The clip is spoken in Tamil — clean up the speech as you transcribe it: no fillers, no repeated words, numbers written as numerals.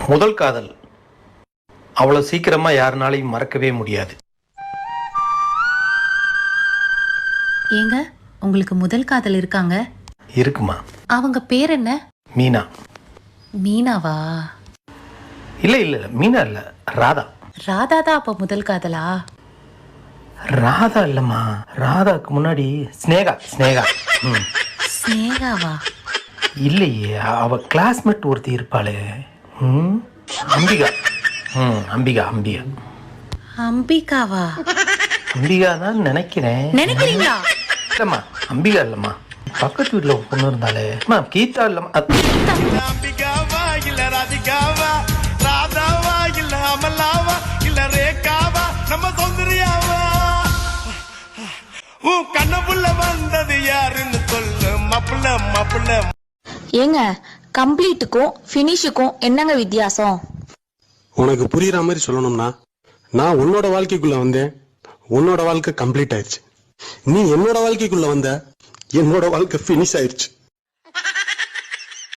முதல் காதல் அவ்வளவு சீக்கிரமா யாருனாலையும் மறக்கவே முடியாது. ஏங்க, உங்களுக்கு முதல் காதல் இருக்காங்க? இருக்குமா? அவங்க பேர் என்ன? மீனா. மீனாவா? இல்ல இல்ல மீனா இல்ல, ராதா. ராதா தான் அப்ப முதல் காதலா? ராதா இல்லம்மா, ராதாக்கு முன்னாடி ஸ்னேகா. ஸ்னேகா. ஸ்னேகாவா? இல்லையே, அவ கிளாஸ்மேட் ஒருத்தி இருப்பாளே. அம்பிகா. அம்பிகா அம்பிகா அம்பிகாவா? அம்பிகா தான் நினைக்கிறேன். நினைக்கிறீங்களா? இல்லம்மா, அம்பிகா இல்லம்மா, பக்கத்து வீட்டுல ஒரு பொண்ணு இருந்தாலே கீதா இல்லம்மா. அம்பிகாவா இல்ல ராதிகாவா, ராதாவா இல்ல அமலாவா இல்ல ரேகாவா, நம்ம சௌந்தர்யாவா? உன் கண்ணப்புள்ள வந்தது யாருன்னு சொல்லு மாப்பிள்ள மாப்பிள்ள. ஏங்க, கம்ப்ளீட்டுக்கும் ஃபினிஷுக்கும் என்னங்க வித்தியாசம்? உனக்கு புரியுற மாதிரி சொல்லணும்னா, நான் உன்னோட வாழ்க்கைக்குள்ள வந்தேன், உன்னோட வாழ்க்கை கம்ப்ளீட் ஆயிடுச்சு. நீ என்னோட வாழ்க்கைக்குள்ள வந்த, என்னோட வாழ்க்கை ஃபினிஷ் ஆயிடுச்சு.